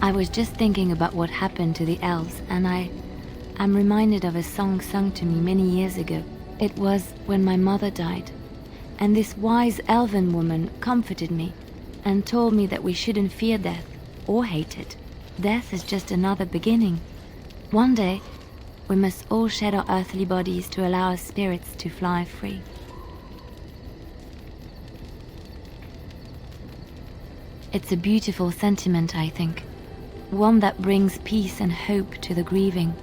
I was just thinking about what happened to the elves, and I'm reminded of a song sung to me many years ago. It was when my mother died, and this wise elven woman comforted me and told me that we shouldn't fear death or hate it. Death is just another beginning. One day, we must all shed our earthly bodies to allow our spirits to fly free. It's a beautiful sentiment, I think. One that brings peace and hope to the grieving.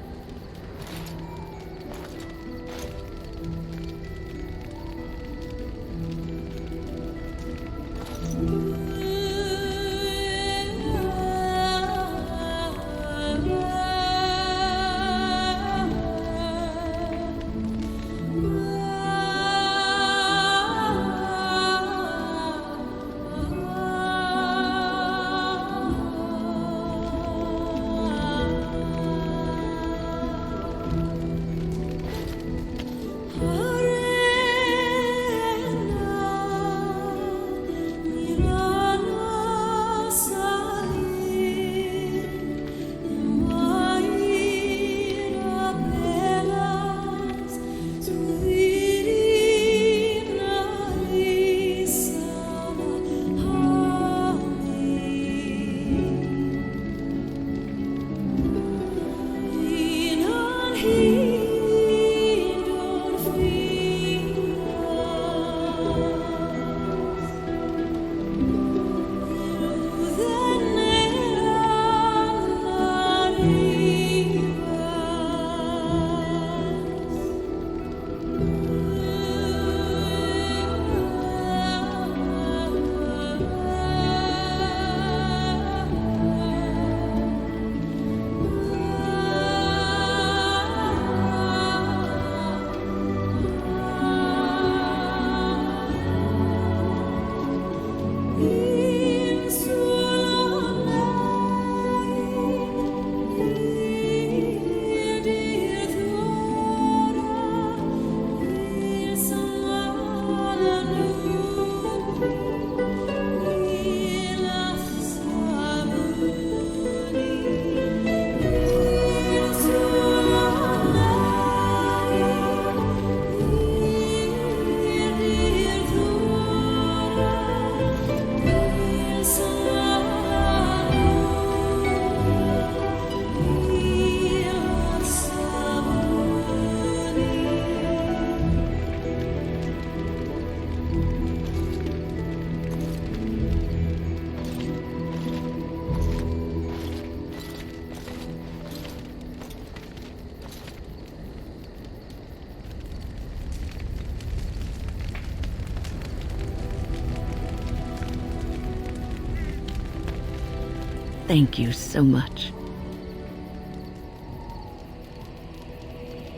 Thank you so much.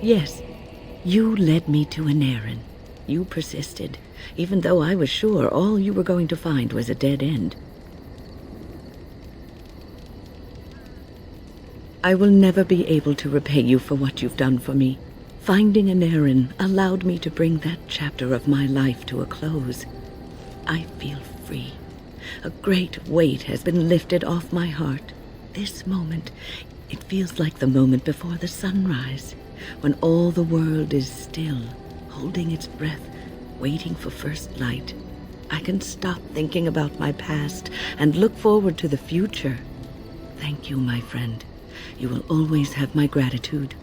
Yes, you led me to an errand. You persisted, even though I was sure all you were going to find was a dead end. I will never be able to repay you for what you've done for me. Finding an errand allowed me to bring that chapter of my life to a close. I feel free. A great weight has been lifted off my heart. This moment, it feels like the moment before the sunrise, when all the world is still, holding its breath, waiting for first light. I can stop thinking about my past and look forward to the future. Thank you, my friend. You will always have my gratitude.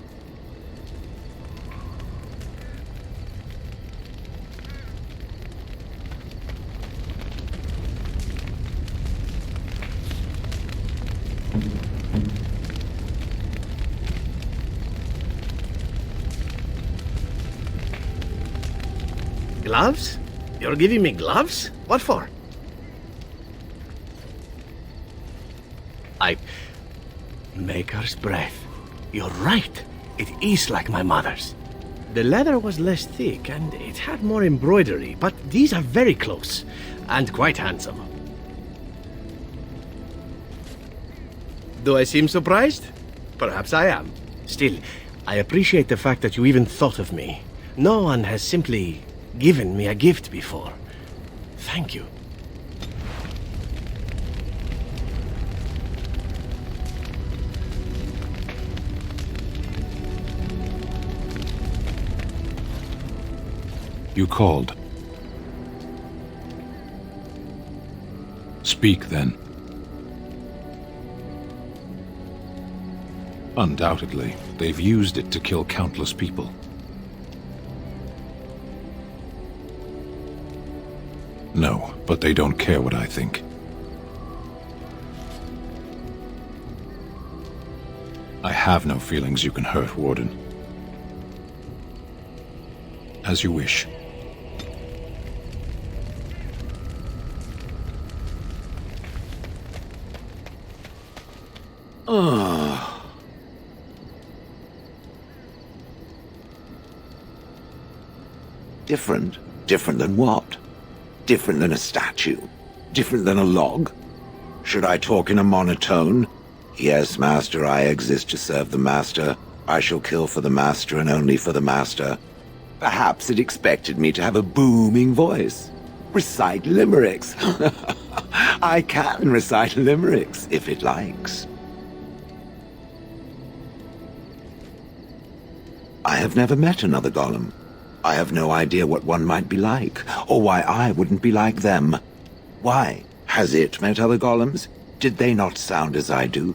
Gloves? You're giving me gloves? What for? Maker's breath. You're right. It is like my mother's. The leather was less thick and it had more embroidery, but these are very close and quite handsome. Do I seem surprised? Perhaps I am. Still, I appreciate the fact that you even thought of me. No one has simply given me a gift before. Thank you. You called. Speak, then. Undoubtedly, they've used it to kill countless people. No, but they don't care what I think. I have no feelings you can hurt, Warden. As you wish. Different? Different than what? Different than a statue? Different than a log? Should I talk in a monotone? Yes, Master, I exist to serve the Master. I shall kill for the Master and only for the Master. Perhaps it expected me to have a booming voice. Recite limericks. I can recite limericks, if it likes. I have never met another golem. I have no idea what one might be like, or why I wouldn't be like them. Why? Has it met other golems? Did they not sound as I do?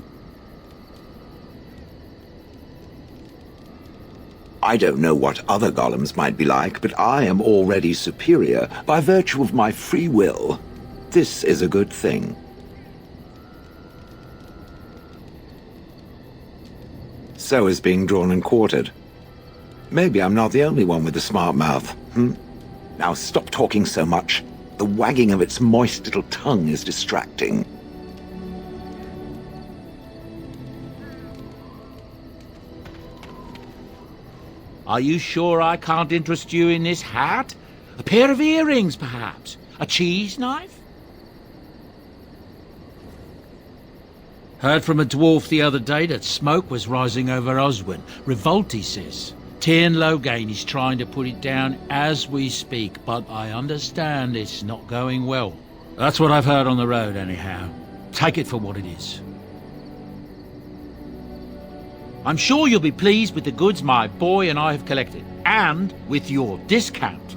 I don't know what other golems might be like, but I am already superior by virtue of my free will. This is a good thing. So is being drawn and quartered. Maybe I'm not the only one with a smart mouth, Now stop talking so much. The wagging of its moist little tongue is distracting. Are you sure I can't interest you in this hat? A pair of earrings, perhaps? A cheese knife? Heard from a dwarf the other day that smoke was rising over Oswin. Revolt, he says. Tyrn Loghain is trying to put it down as we speak, but I understand it's not going well. That's what I've heard on the road, anyhow. Take it for what it is. I'm sure you'll be pleased with the goods my boy and I have collected, and with your discount.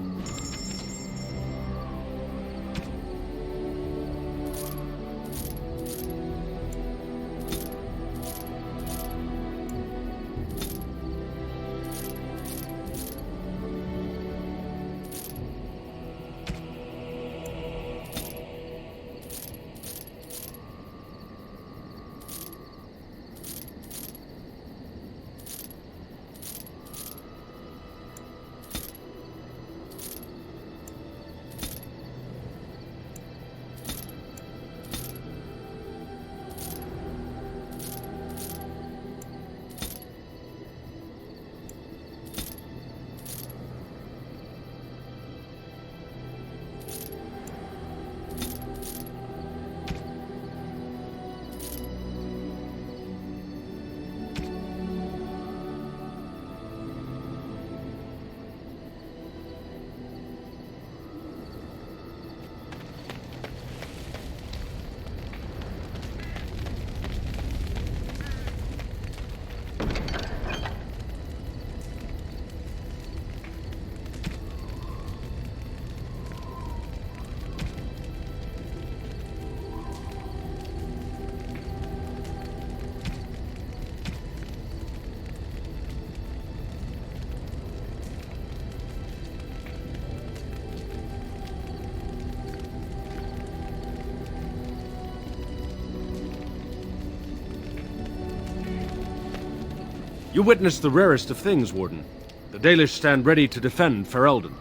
You witnessed the rarest of things, Warden. The Dalish stand ready to defend Ferelden.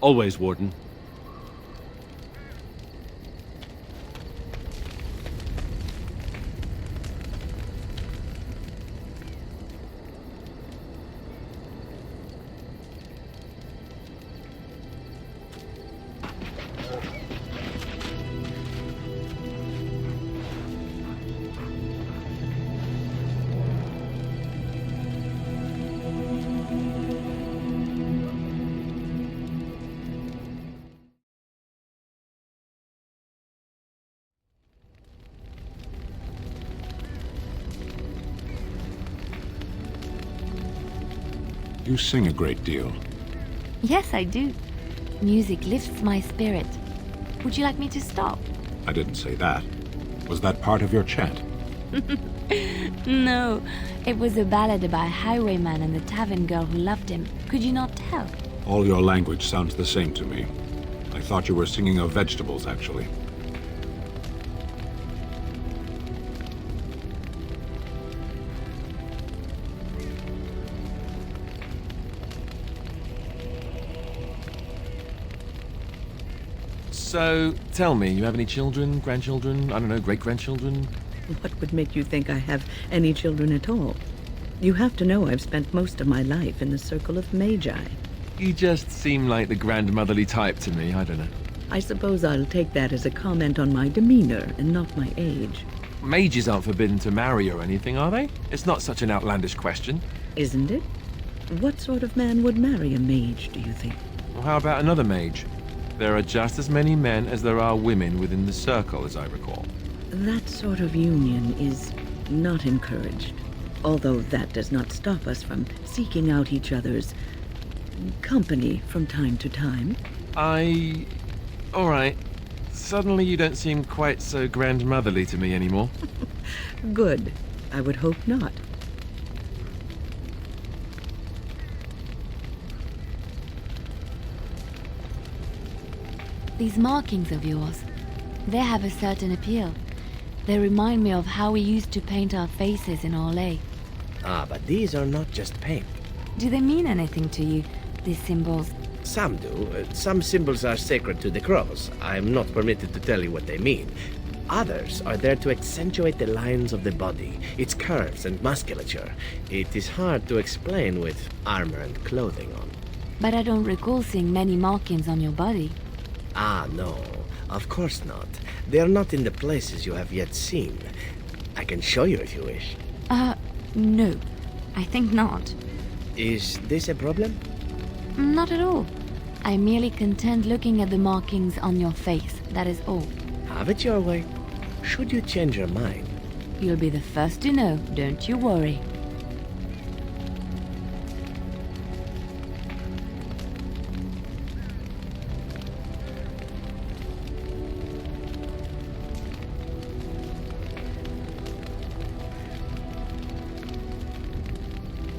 Always, Warden. You sing a great deal. Yes, I do. Music lifts my spirit. Would you like me to stop? I didn't say that. Was that part of your chant? No, it was a ballad about a highwayman and the tavern girl who loved him. Could you not tell? All your language sounds the same to me. I thought you were singing of vegetables, actually. So, tell me, you have any children, grandchildren, I don't know, great-grandchildren? What would make you think I have any children at all? You have to know I've spent most of my life in the circle of magi. You just seem like the grandmotherly type to me, I don't know. I suppose I'll take that as a comment on my demeanor and not my age. Mages aren't forbidden to marry or anything, are they? It's not such an outlandish question. Isn't it? What sort of man would marry a mage, do you think? Well, how about another mage? There are just as many men as there are women within the circle, as I recall. That sort of union is not encouraged, although that does not stop us from seeking out each other's company from time to time. All right. Suddenly you don't seem quite so grandmotherly to me anymore. Good. I would hope not. These markings of yours, they have a certain appeal. They remind me of how we used to paint our faces in Orlais. Ah, but these are not just paint. Do they mean anything to you, these symbols? Some do. Some symbols are sacred to the crows. I'm not permitted to tell you what they mean. Others are there to accentuate the lines of the body, its curves and musculature. It is hard to explain with armor and clothing on. But I don't recall seeing many markings on your body. Ah, no. Of course not. They are not in the places you have yet seen. I can show you if you wish. No. I think not. Is this a problem? Not at all. I'm merely content looking at the markings on your face, that is all. Have it your way. Should you change your mind? You'll be the first to know, don't you worry.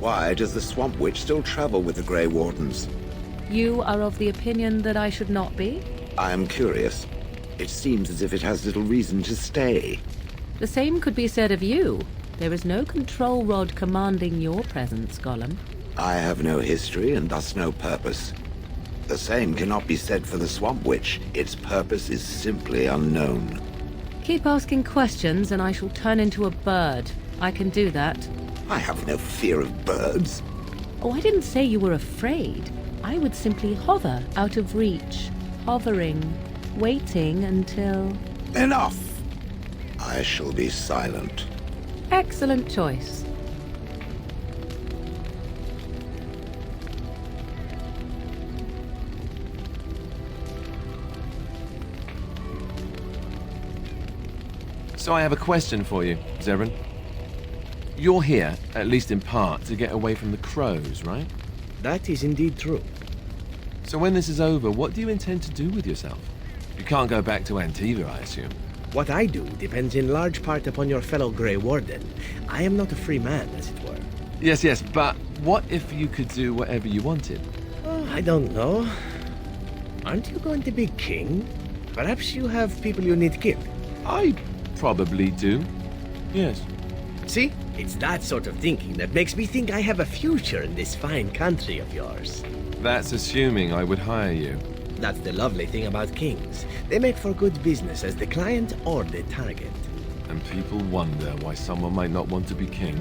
Why does the Swamp Witch still travel with the Grey Wardens? You are of the opinion that I should not be? I am curious. It seems as if it has little reason to stay. The same could be said of you. There is no control rod commanding your presence, Gollum. I have no history and thus no purpose. The same cannot be said for the Swamp Witch. Its purpose is simply unknown. Keep asking questions and I shall turn into a bird. I can do that. I have no fear of birds. Oh, I didn't say you were afraid. I would simply hover out of reach. Hovering, waiting until... Enough! I shall be silent. Excellent choice. So I have a question for you, Zeren. You're here, at least in part, to get away from the crows, right? That is indeed true. So when this is over, what do you intend to do with yourself? You can't go back to Antiva, I assume. What I do depends in large part upon your fellow Grey Warden. I am not a free man, as it were. Yes, but what if you could do whatever you wanted? Oh, I don't know. Aren't you going to be king? Perhaps you have people you need killed. I probably do. Yes. See? It's that sort of thinking that makes me think I have a future in this fine country of yours. That's assuming I would hire you. That's the lovely thing about kings. They make for good business as the client or the target. And people wonder why someone might not want to be king.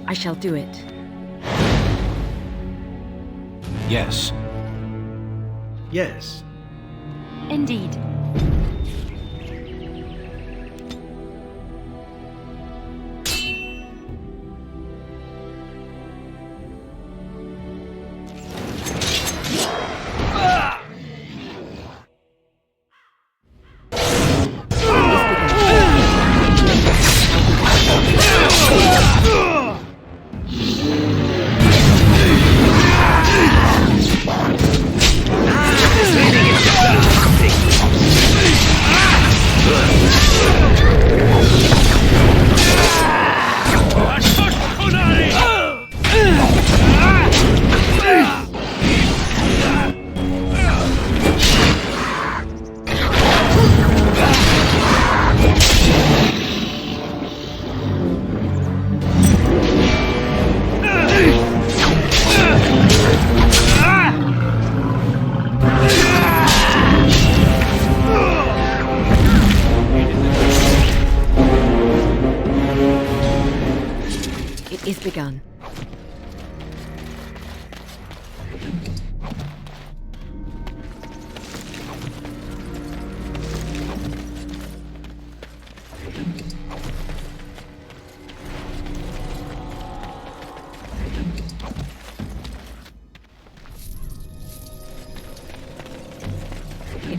I shall do it. Yes. Yes. Indeed.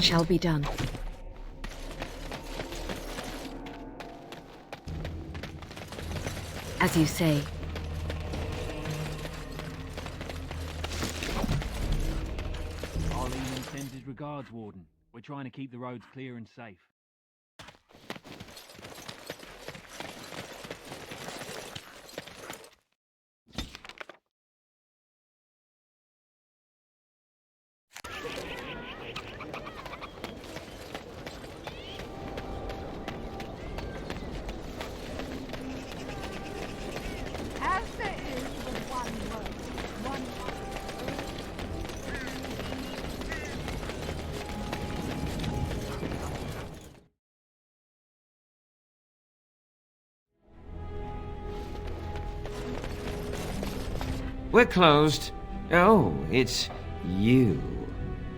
It shall be done. As you say. Arlene sends his regards, Warden. We're trying to keep the roads clear and safe. We're closed. Oh, it's you.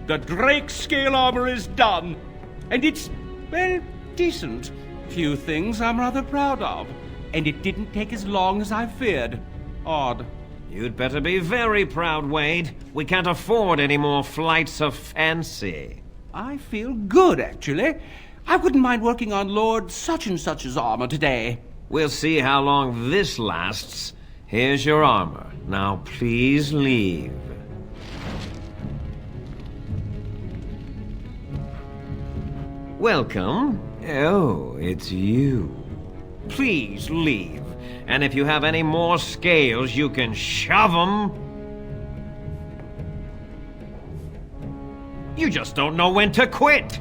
The Drake scale armor is done. And it's, well, decent. Few things I'm rather proud of. And it didn't take as long as I feared. Odd. You'd better be very proud, Wade. We can't afford any more flights of fancy. I feel good, actually. I wouldn't mind working on Lord such-and-such's armor today. We'll see how long this lasts. Here's your armor. Now please leave. Welcome. Oh, it's you. Please leave. And if you have any more scales, you can shove them. You just don't know when to quit.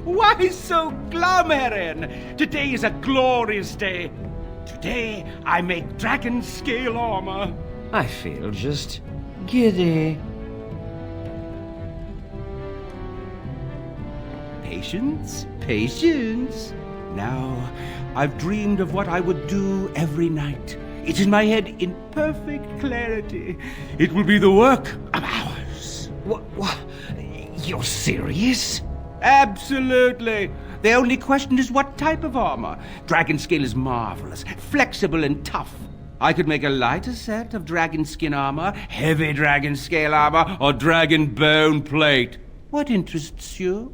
Why so glum, Erin? Today is a glorious day. Today, I make dragon scale armor. I feel just giddy. Patience, patience. Now, I've dreamed of what I would do every night. It's in my head in perfect clarity. It will be the work of hours. What? You're serious? Absolutely. The only question is what type of armor. Dragon scale is marvelous, flexible and tough. I could make a lighter set of dragon skin armor, heavy dragon scale armor, or dragon bone plate. What interests you?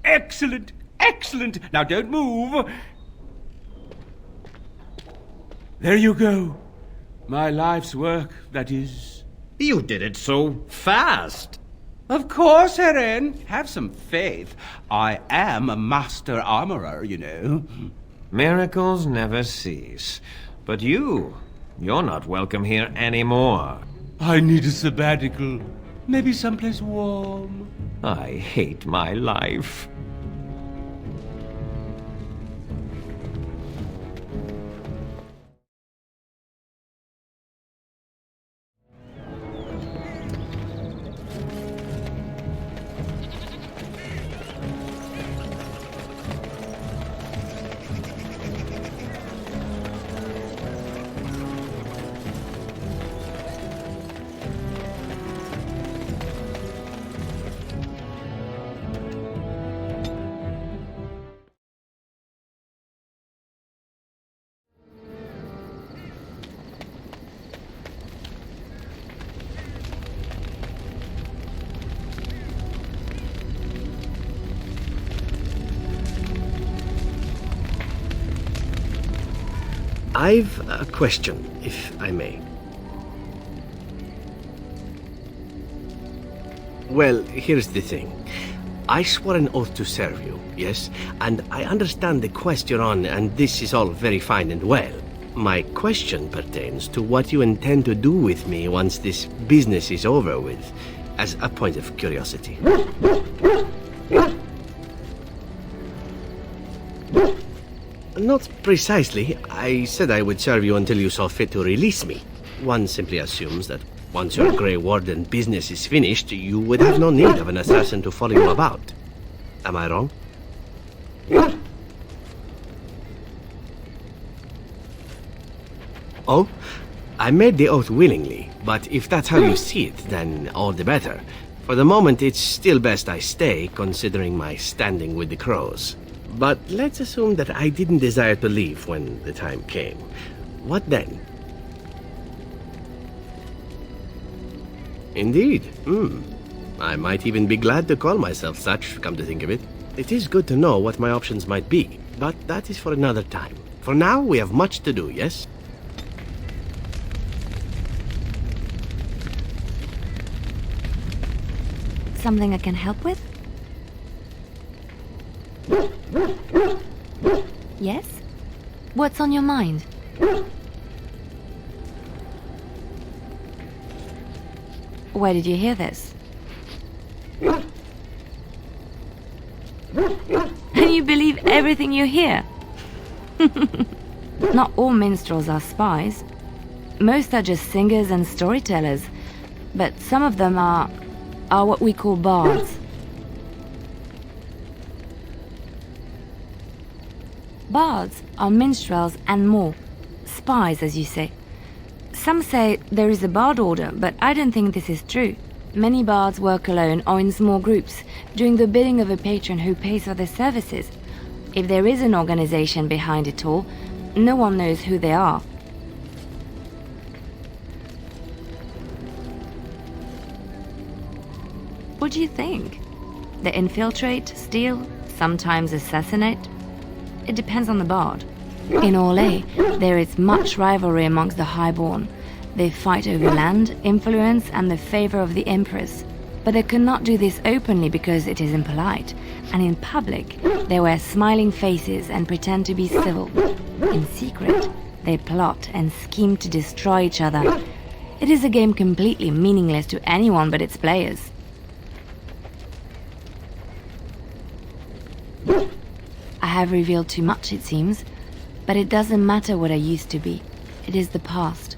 Excellent, excellent. Now don't move. There you go. My life's work, that is. You did it so fast. Of course, Erin. Have some faith. I am a master armorer, you know. Miracles never cease. But you're not welcome here anymore. I need a sabbatical. Maybe someplace warm. I hate my life. I've a question, if I may. Well, here's the thing. I swore an oath to serve you, yes? And I understand the quest you're on, and this is all very fine and well. My question pertains to what you intend to do with me once this business is over with, as a point of curiosity. Not precisely. I said I would serve you until you saw fit to release me. One simply assumes that once your Grey Warden business is finished, you would have no need of an assassin to follow you about. Am I wrong? Oh? I made the oath willingly, but if that's how you see it, then all the better. For the moment, it's still best I stay, considering my standing with the crows. But let's assume that I didn't desire to leave when the time came. What then? Indeed. I might even be glad to call myself such, come to think of it. It is good to know what my options might be, but that is for another time. For now, we have much to do, yes? Something I can help with? Yes? What's on your mind? Where did you hear this? And you believe everything you hear? Not all minstrels are spies. Most are just singers and storytellers, but some of them are what we call bards. Bards are minstrels and more. Spies, as you say. Some say there is a bard order, but I don't think this is true. Many bards work alone or in small groups, doing the bidding of a patron who pays for their services. If there is an organization behind it all, no one knows who they are. What do you think? They infiltrate, steal, sometimes assassinate? It depends on the bard. In Orlais, there is much rivalry amongst the highborn. They fight over land, influence, and the favor of the empress. But they cannot do this openly because it is impolite, and in public, they wear smiling faces and pretend to be civil. In secret, they plot and scheme to destroy each other. It is a game completely meaningless to anyone but its players. I have revealed too much, it seems, but it doesn't matter what I used to be. It is the past.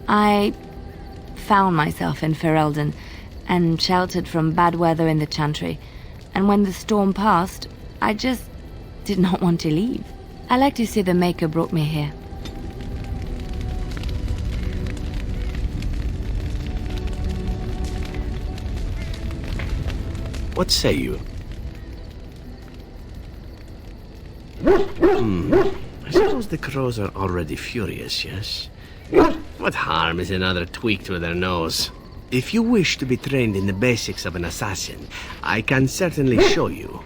I found myself in Ferelden and sheltered from bad weather in the Chantry, and when the storm passed, I just did not want to leave. I like to see the Maker brought me here. What say you? I suppose the crows are already furious, yes? What harm is another tweak to their nose? If you wish to be trained in the basics of an assassin, I can certainly show you.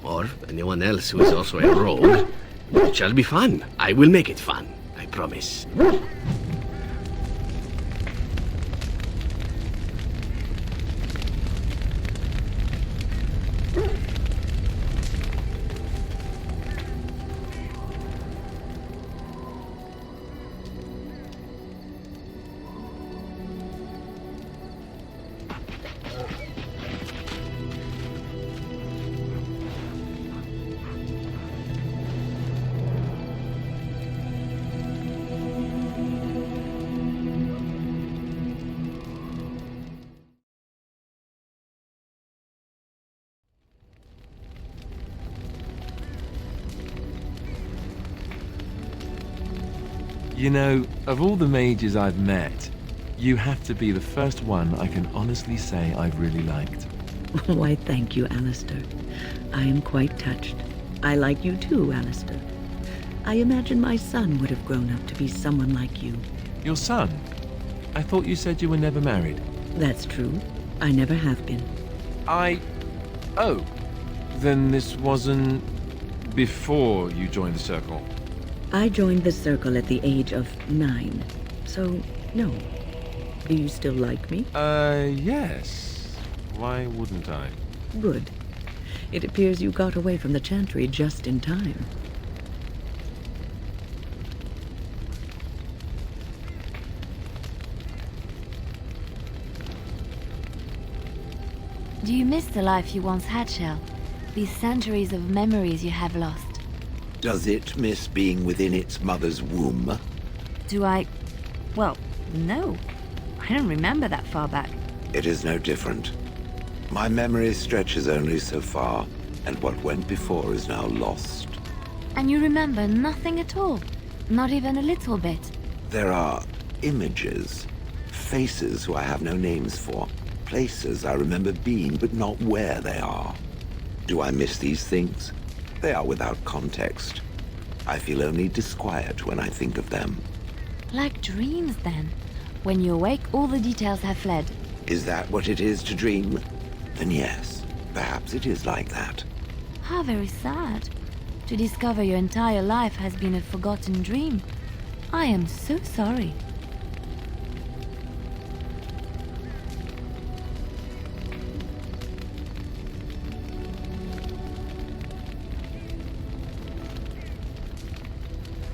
Or anyone else who is also a rogue. It shall be fun. I will make it fun. I promise. You know, of all the mages I've met, you have to be the first one I can honestly say I've really liked. Why, thank you, Alistair. I am quite touched. I like you too, Alistair. I imagine my son would have grown up to be someone like you. Your son? I thought you said you were never married. That's true. I never have been. Oh. Then this wasn't before you joined the Circle? I joined the Circle at the age of 9, so no. Do you still like me? Yes. Why wouldn't I? Good. It appears you got away from the Chantry just in time. Do you miss the life you once had, Shell? These centuries of memories you have lost? Does it miss being within its mother's womb? Do I... Well, no. I don't remember that far back. It is no different. My memory stretches only so far, and what went before is now lost. And you remember nothing at all? Not even a little bit? There are images, faces who I have no names for, places I remember being, but not where they are. Do I miss these things? They are without context. I feel only disquiet when I think of them. Like dreams, then. When you awake, all the details have fled. Is that what it is to dream? Then yes, perhaps it is like that. How very sad. To discover your entire life has been a forgotten dream. I am so sorry.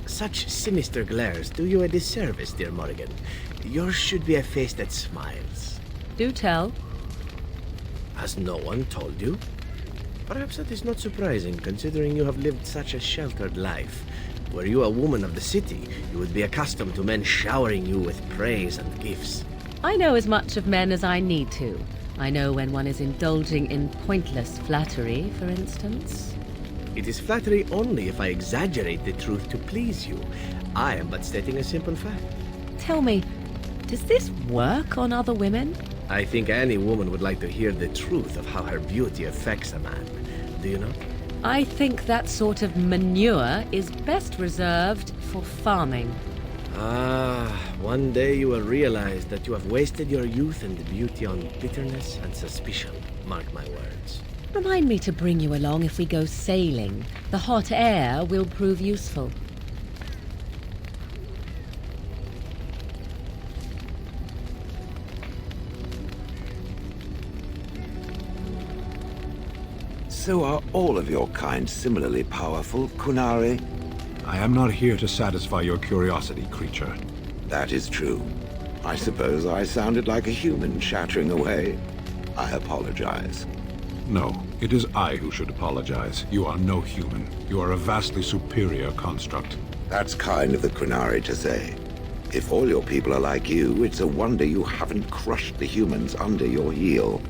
Such sinister glares do you a disservice, dear Morrigan. Yours should be a face that smiles. Do tell. Has no one told you? Perhaps that is not surprising, considering you have lived such a sheltered life. Were you a woman of the city, you would be accustomed to men showering you with praise and gifts. I know as much of men as I need to. I know when one is indulging in pointless flattery, for instance. It is flattery only if I exaggerate the truth to please you. I am but stating a simple fact. Tell me, does this work on other women? I think any woman would like to hear the truth of how her beauty affects a man. Do you know? I think that sort of manure is best reserved for farming. Ah, one day you will realize that you have wasted your youth and beauty on bitterness and suspicion. Mark my words. Remind me to bring you along if we go sailing. The hot air will prove useful. So are all of your kind similarly powerful, Kunari? I am not here to satisfy your curiosity, creature. That is true. I suppose I sounded like a human chattering away. I apologize. No, it is I who should apologize. You are no human. You are a vastly superior construct. That's kind of the Kunari to say. If all your people are like you, it's a wonder you haven't crushed the humans under your heel.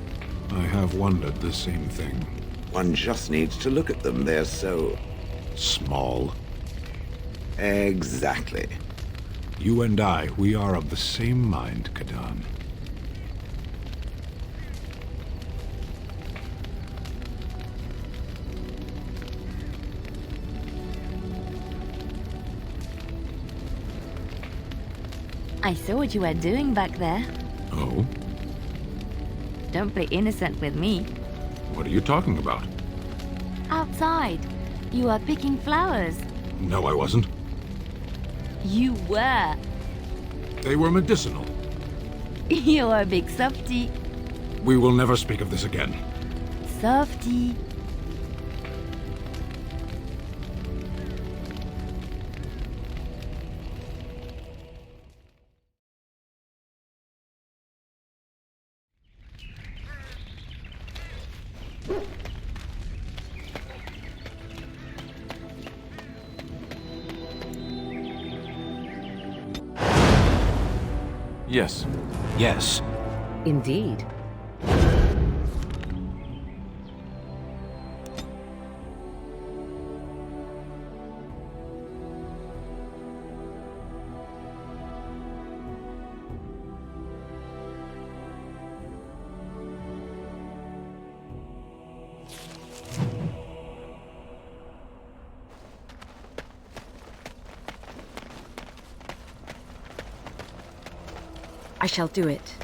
I have wondered the same thing. One just needs to look at them. They're so... small. Exactly. You and I, we are of the same mind, Kadan. I saw what you were doing back there. Oh? Don't play innocent with me. What are you talking about? Outside, you were picking flowers. No, I wasn't. You were. They were medicinal. You're a big softy. We will never speak of this again. Softy. Yes. Yes. Indeed. I shall do it.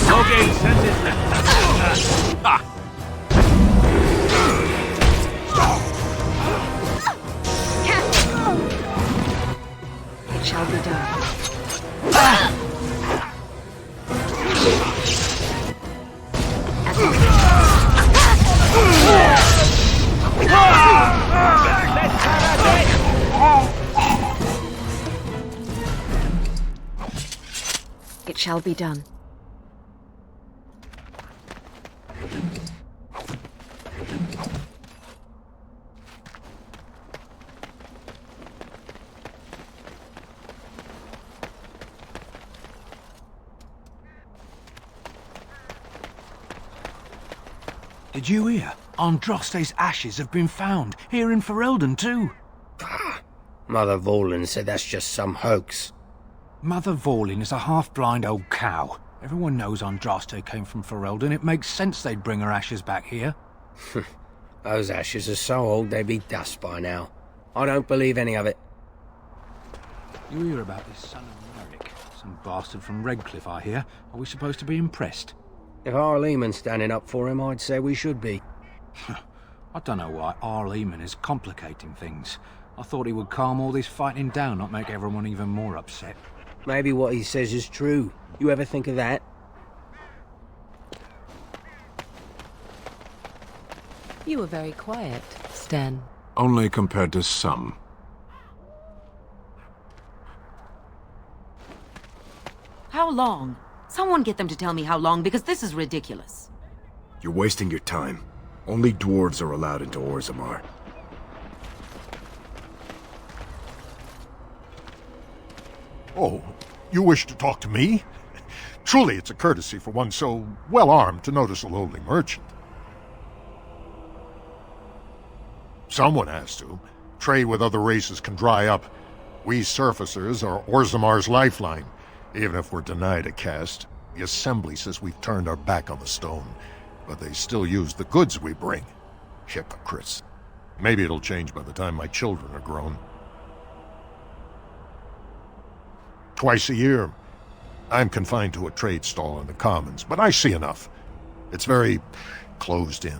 Okay, send it. Ah! It shall be done. It shall be done. Did you hear? Andraste's ashes have been found, here in Ferelden too. Mother Vorlin said that's just some hoax. Mother Vorlin is a half-blind old cow. Everyone knows Andraste came from Ferelden. It makes sense they'd bring her ashes back here. Those ashes are so old they'd be dust by now. I don't believe any of it. You hear about this son of Merrick? Some bastard from Redcliffe, I hear. Are we supposed to be impressed? If Arleman's standing up for him, I'd say we should be. I don't know why Arleman is complicating things. I thought he would calm all this fighting down, not make everyone even more upset. Maybe what he says is true. You ever think of that? You were very quiet, Sten. Only compared to some. How long? Someone get them to tell me how long, because this is ridiculous. You're wasting your time. Only dwarves are allowed into Orzammar. Oh, you wish to talk to me? Truly, it's a courtesy for one so well-armed to notice a lowly merchant. Someone has to. Trade with other races can dry up. We surfacers are Orzammar's lifeline. Even if we're denied a caste, the Assembly says we've turned our back on the stone, but they still use the goods we bring. Hypocrites. Maybe it'll change by the time my children are grown. Twice a year, I'm confined to a trade stall in the Commons, but I see enough. It's very closed in.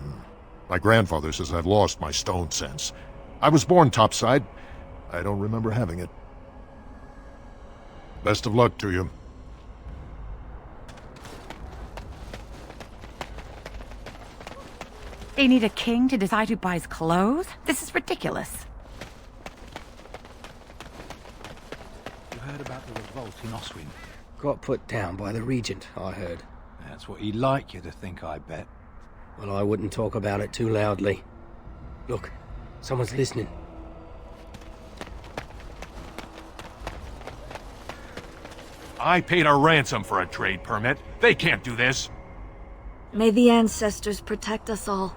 My grandfather says I've lost my stone sense. I was born topside. I don't remember having it. Best of luck to you. They need a king to decide who buys clothes? This is ridiculous. You heard about the revolt in Oswin? Got put down by the Regent, I heard. That's what he'd like you to think, I bet. Well, I wouldn't talk about it too loudly. Look, someone's listening. I paid a ransom for a trade permit. They can't do this. May the ancestors protect us all.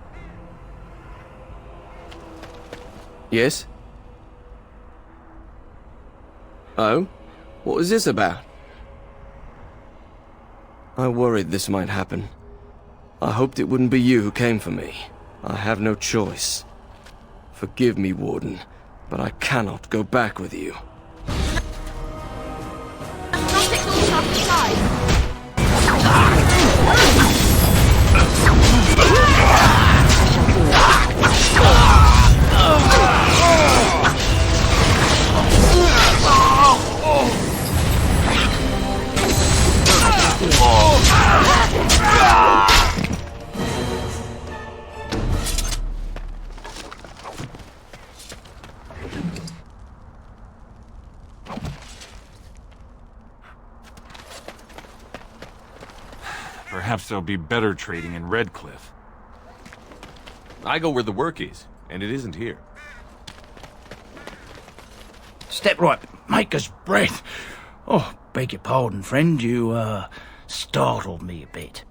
Yes? Oh? What was this about? I worried this might happen. I hoped it wouldn't be you who came for me. I have no choice. Forgive me, Warden, but I cannot go back with you. Perhaps there'll be better trading in Redcliffe. I go where the work is, and it isn't here. Step right, maker's breath. Oh, beg your pardon, friend. You, startled me a bit.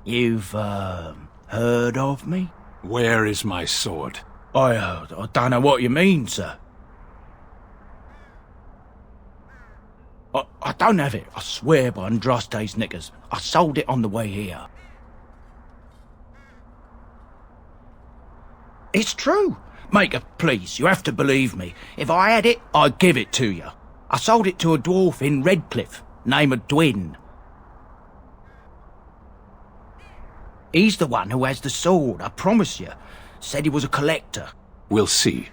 You've, heard of me? Where is my sword? I don't know what you mean, sir. I don't have it, I swear by Andraste's knickers. I sold it on the way here. It's true. Maker, please, you have to believe me. If I had it, I'd give it to you. I sold it to a dwarf in Redcliffe, name of Dwin. He's the one who has the sword, I promise you. Said he was a collector. We'll see.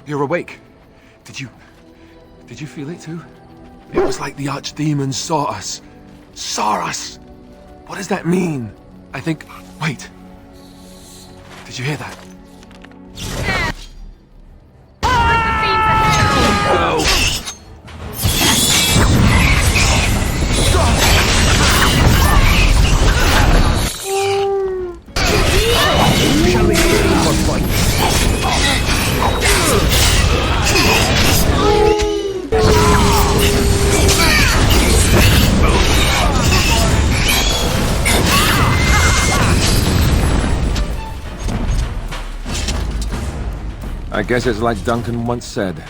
You're awake. Did you feel it too? It was like the archdemon saw us. Saw us! What does that mean? I think... Wait. Did you hear that? No! Shall we go for fight? I guess it's like Duncan once said.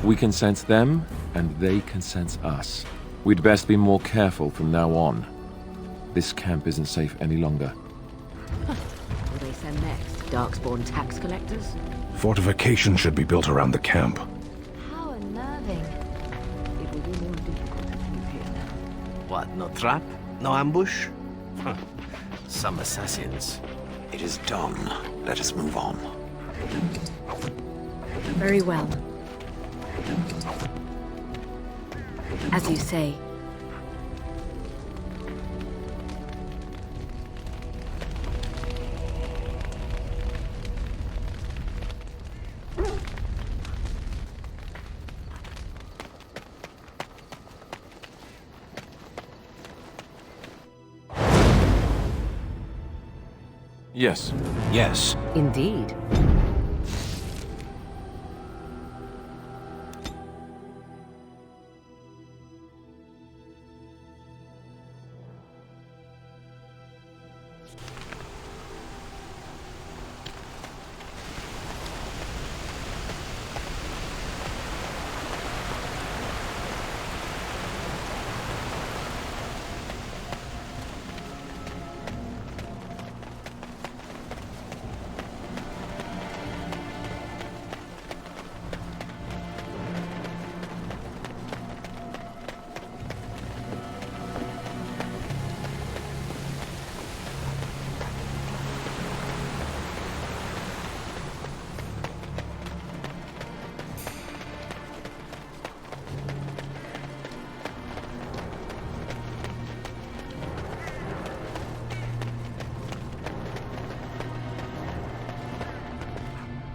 We can sense them, and they can sense us. We'd best be more careful from now on. This camp isn't safe any longer. What do they send next? Darkspawn tax collectors? Fortification should be built around the camp. How unnerving. It will be more difficult to move here now. What, no trap? No ambush? Some assassins. It is done. Let us move on. Very well. As you say. Yes. Yes. Indeed.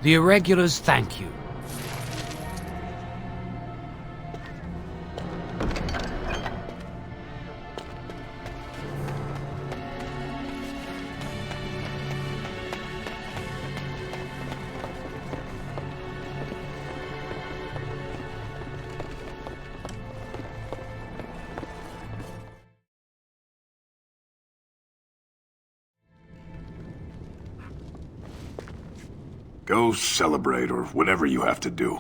The Irregulars thank you. Go celebrate, or whatever you have to do.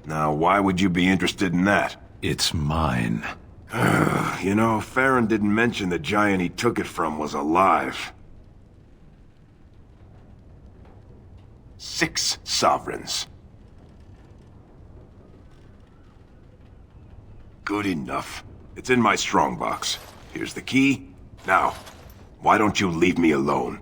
Now, why would you be interested in that? It's mine. You know, Farron didn't mention the giant he took it from was alive. 6 sovereigns. Good enough. It's in my strongbox. Here's the key. Now, why don't you leave me alone?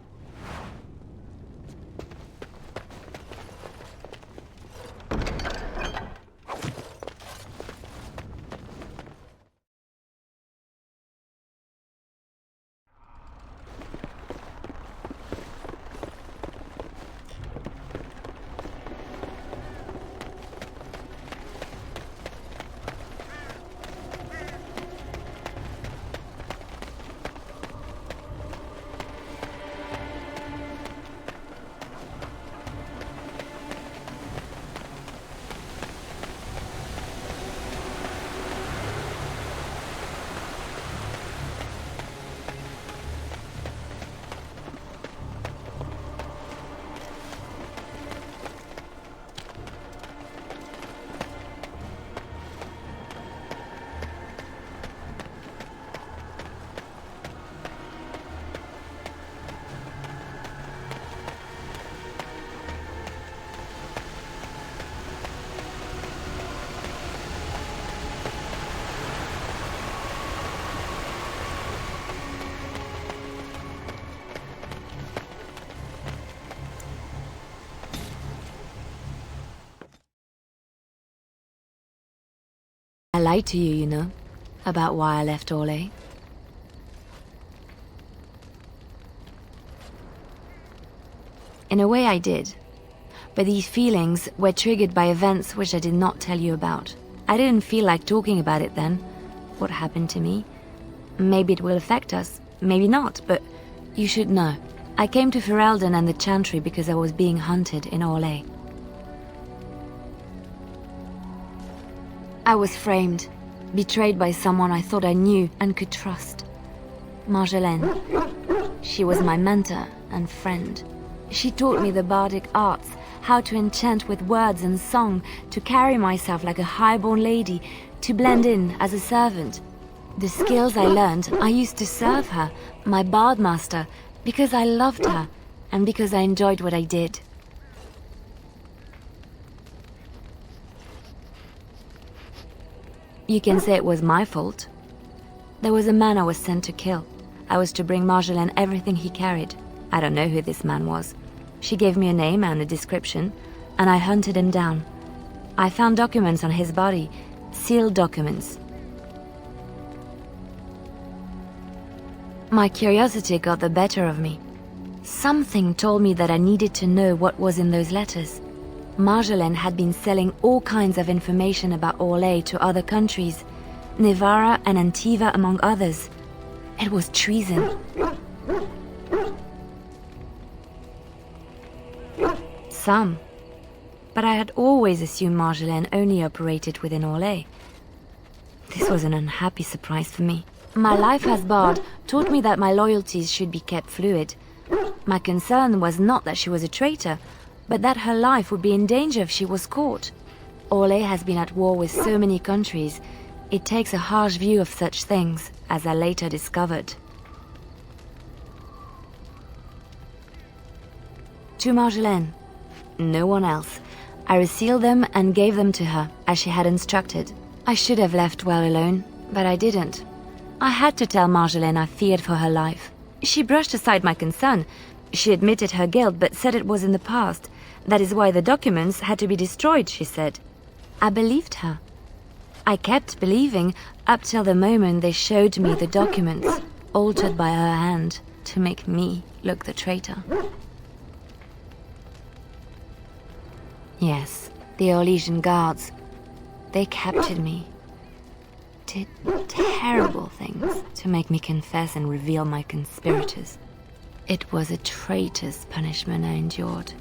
lied to you, you know, about why I left Orlais. In a way I did. But these feelings were triggered by events which I did not tell you about. I didn't feel like talking about it then. What happened to me? Maybe it will affect us, maybe not, but you should know. I came to Ferelden and the Chantry because I was being hunted in Orlais. I was framed, betrayed by someone I thought I knew and could trust. Marjolaine. She was my mentor and friend. She taught me the bardic arts, how to enchant with words and song, to carry myself like a highborn lady, to blend in as a servant. The skills I learned, I used to serve her, my bard master, because I loved her, and because I enjoyed what I did. You can say it was my fault. There was a man I was sent to kill. I was to bring Marjolaine everything he carried. I don't know who this man was. She gave me a name and a description, and I hunted him down. I found documents on his body, sealed documents. My curiosity got the better of me. Something told me that I needed to know what was in those letters. Marjolaine had been selling all kinds of information about Orlais to other countries, Nevara and Antiva among others. It was treason. Some. But I had always assumed Marjolaine only operated within Orlais. This was an unhappy surprise for me. My life as bard taught me that my loyalties should be kept fluid. My concern was not that she was a traitor, but that her life would be in danger if she was caught. Orlais has been at war with so many countries. It takes a harsh view of such things, as I later discovered. To Marjolaine. No one else. I resealed them and gave them to her, as she had instructed. I should have left well alone, but I didn't. I had to tell Marjolaine I feared for her life. She brushed aside my concern. She admitted her guilt, but said it was in the past. That is why the documents had to be destroyed, she said. I believed her. I kept believing up till the moment they showed me the documents, altered by her hand, to make me look the traitor. Yes, the Orlesian guards. They captured me. Did terrible things to make me confess and reveal my conspirators. It was a traitor's punishment I endured.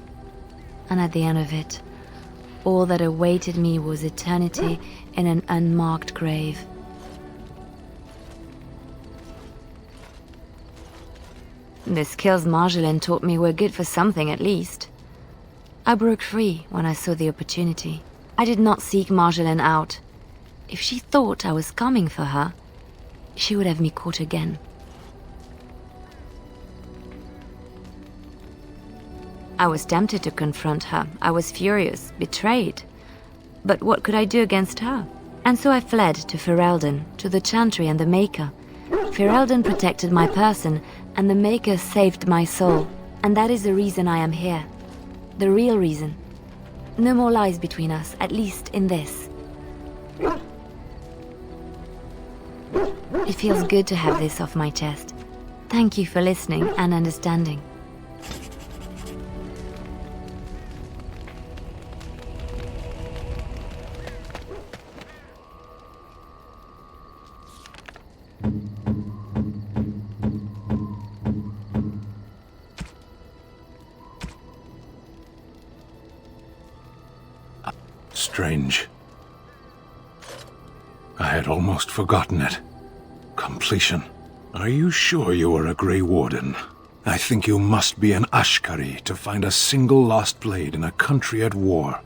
And at the end of it, all that awaited me was eternity in an unmarked grave. The skills Marjolaine taught me were good for something at least. I broke free when I saw the opportunity. I did not seek Marjolaine out. If she thought I was coming for her, she would have me caught again. I was tempted to confront her. I was furious, betrayed. But what could I do against her? And so I fled to Ferelden, to the Chantry and the Maker. Ferelden protected my person, and the Maker saved my soul. And that is the reason I am here. The real reason. No more lies between us, at least in this. It feels good to have this off my chest. Thank you for listening and understanding. Strange. I had almost forgotten it. Completion. Are you sure you are a Grey Warden? I think you must be an Ashkari to find a single lost blade in a country at war.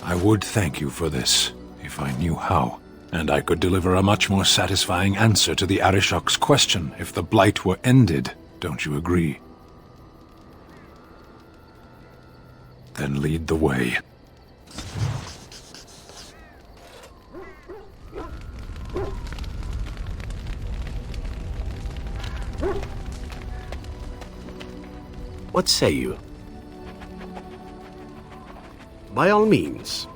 I would thank you for this, if I knew how, and I could deliver a much more satisfying answer to the Arishok's question if the Blight were ended. Don't you agree? Then lead the way. What say you? by all means.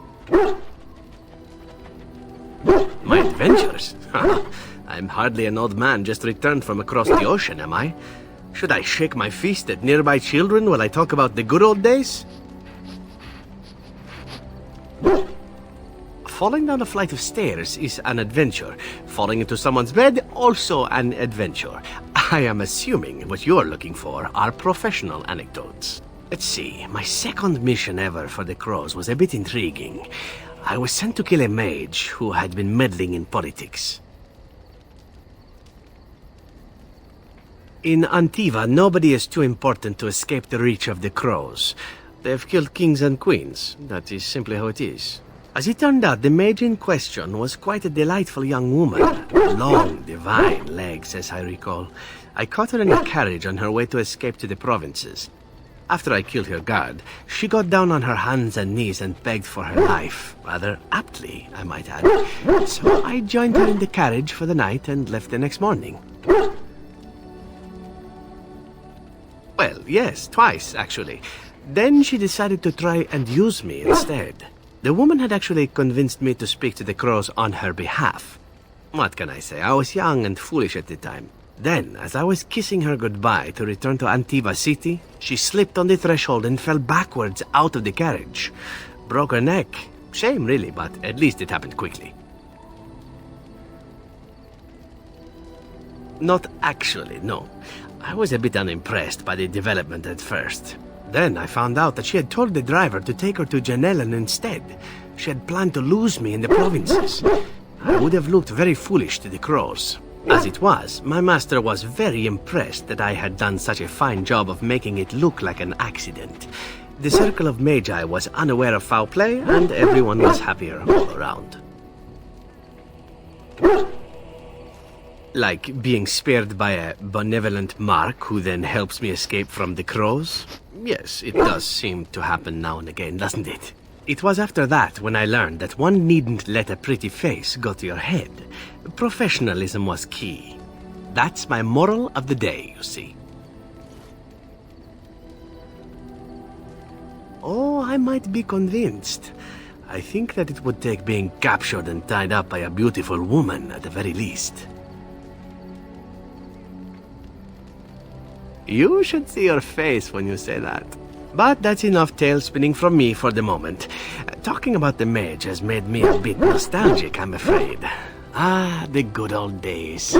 My adventures? I'm hardly an old man just returned from across the ocean, am I? Should I shake my fist at nearby children while I talk about the good old days? Falling down a flight of stairs is an adventure. Falling into someone's bed, also an adventure. I am assuming what you're looking for are professional anecdotes. Let's see, my second mission ever for the Crows was a bit intriguing. I was sent to kill a mage who had been meddling in politics. In Antiva, nobody is too important to escape the reach of the Crows. They've killed kings and queens. That is simply how it is. As it turned out, the mage in question was quite a delightful young woman. Long, divine legs, as I recall. I caught her in a carriage on her way to escape to the provinces. After I killed her guard, she got down on her hands and knees and begged for her life. Rather aptly, I might add. So I joined her in the carriage for the night and left the next morning. Well, yes, twice, actually. Then she decided to try and use me instead. The woman had actually convinced me to speak to the Crows on her behalf. What can I say? I was young and foolish at the time. Then, as I was kissing her goodbye to return to Antiva City, she slipped on the threshold and fell backwards out of the carriage. Broke her neck. Shame, really, but at least it happened quickly. Not actually, no. I was a bit unimpressed by the development at first. Then I found out that she had told the driver to take her to Janellen instead. She had planned to lose me in the provinces. I would have looked very foolish to the Crows. As it was, my master was very impressed that I had done such a fine job of making it look like an accident. The circle of Magi was unaware of foul play, and everyone was happier all around. Like being spared by a benevolent Mark who then helps me escape from the Crows? Yes, it does seem to happen now and again, doesn't it? It was after that when I learned that one needn't let a pretty face go to your head. Professionalism was key. That's my moral of the day, you see. Oh, I might be convinced. I think that it would take being captured and tied up by a beautiful woman at the very least. You should see your face when you say that. But that's enough tale spinning from me for the moment. Talking about the mage has made me a bit nostalgic, I'm afraid. Ah, the good old days.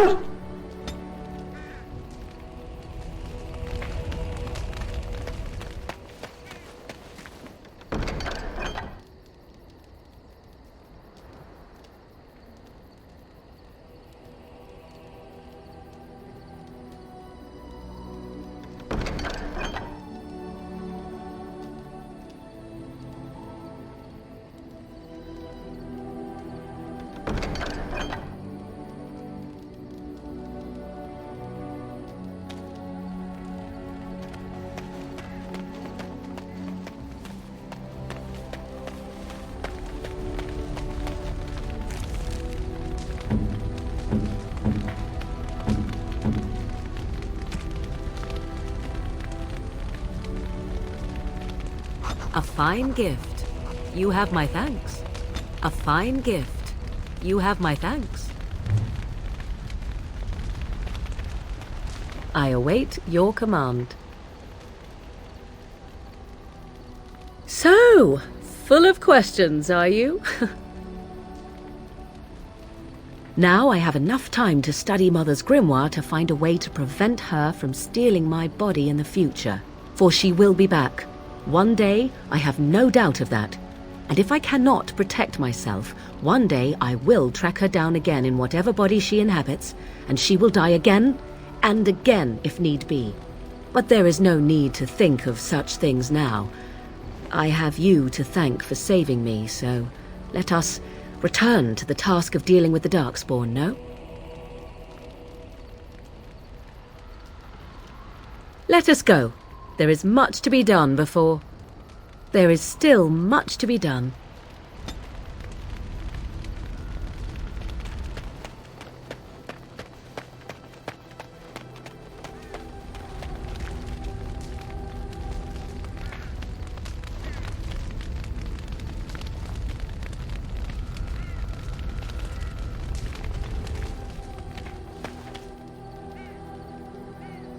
A fine gift. You have my thanks. A fine gift. You have my thanks. I await your command. So, full of questions, are you? Now I have enough time to study Mother's grimoire to find a way to prevent her from stealing my body in the future. For she will be back. One day, I have no doubt of that. And if I cannot protect myself, one day I will track her down again in whatever body she inhabits, and she will die again and again if need be. But there is no need to think of such things now. I have you to thank for saving me, so let us return to the task of dealing with the Darkspawn, no? Let us go. There is much to be done before... There is still much to be done.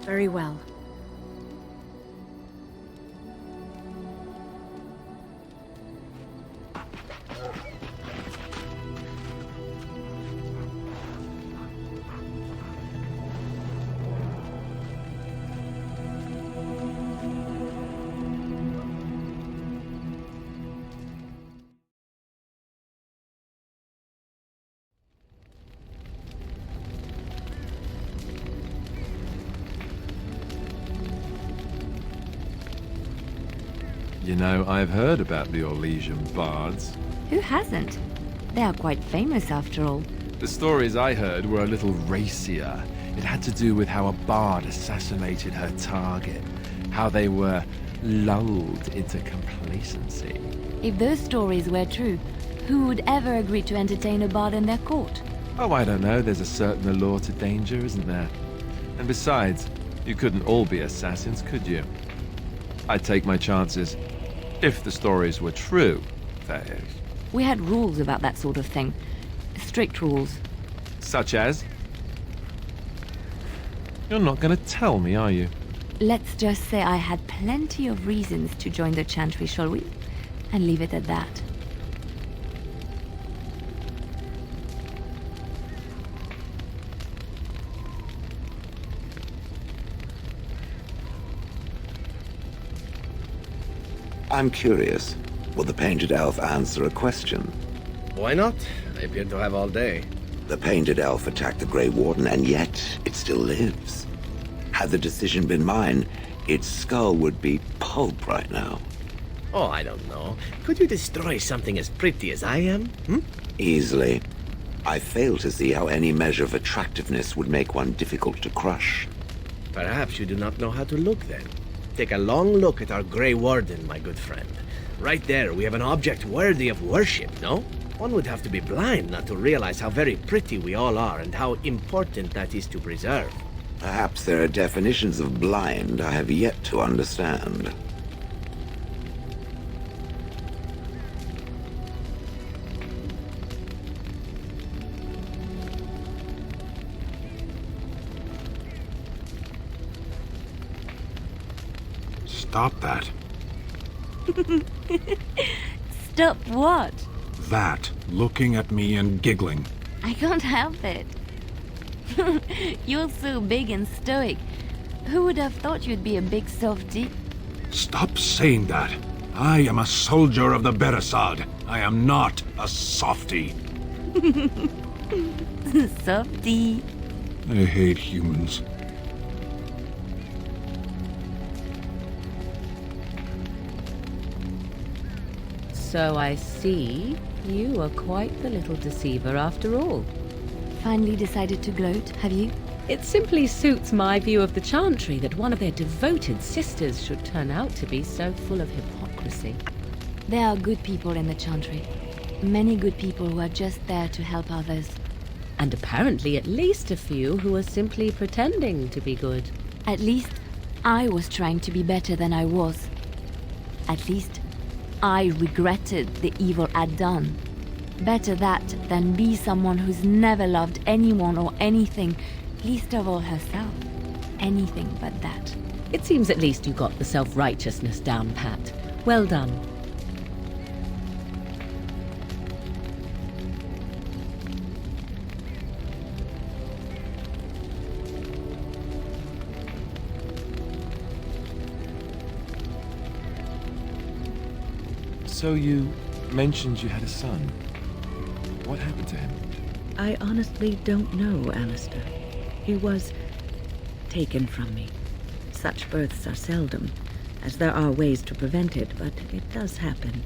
Very well. You know, I've heard about the Orlesian bards. Who hasn't? They are quite famous after all. The stories I heard were a little racier. It had to do with how a bard assassinated her target, how they were lulled into complacency. If those stories were true, who would ever agree to entertain a bard in their court? Oh, I don't know. There's a certain allure to danger, isn't there? And besides, you couldn't all be assassins, could you? I'd take my chances. If the stories were true, that is. We had rules about that sort of thing. Strict rules. Such as? You're not going to tell me, are you? Let's just say I had plenty of reasons to join the Chantry, shall we? And leave it at that. I'm curious. Will the Painted Elf answer a question? Why not? I appear to have all day. The Painted Elf attacked the Grey Warden, and yet it still lives. Had the decision been mine, its skull would be pulp right now. Oh, I don't know. Could you destroy something as pretty as I am? Easily. I fail to see how any measure of attractiveness would make one difficult to crush. Perhaps you do not know how to look then. Take a long look at our Grey Warden, my good friend. Right there, we have an object worthy of worship, no? One would have to be blind not to realize how very pretty we all are and how important that is to preserve. Perhaps there are definitions of blind I have yet to understand. Stop that. Stop what? That. Looking at me and giggling. I can't help it. You're so big and stoic. Who would have thought you'd be a big softy? Stop saying that. I am a soldier of the Beresad. I am not a softy. Softy. I hate humans. So I see you are quite the little deceiver after all. Finally decided to gloat, have you? It simply suits my view of the Chantry that one of their devoted sisters should turn out to be so full of hypocrisy. There are good people in the Chantry. Many good people who are just there to help others. And apparently at least a few who are simply pretending to be good. At least I was trying to be better than I was. At least I regretted the evil I'd done. Better that than be someone who's never loved anyone or anything, least of all herself. Anything but that. It seems at least you got the self-righteousness down pat. Well done. So you mentioned you had a son. What happened to him? I honestly don't know, Alistair. He was taken from me. Such births are seldom, as there are ways to prevent it, but it does happen.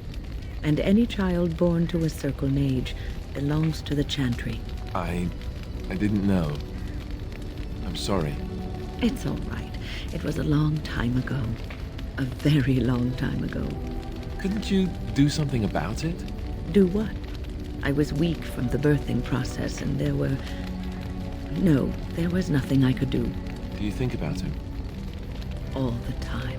And any child born to a Circle Mage belongs to the Chantry. I didn't know. I'm sorry. It's all right. It was a long time ago. A very long time ago. Couldn't you do something about it? Do what? I was weak from the birthing process, and there was nothing I could do. Do you think about him? All the time.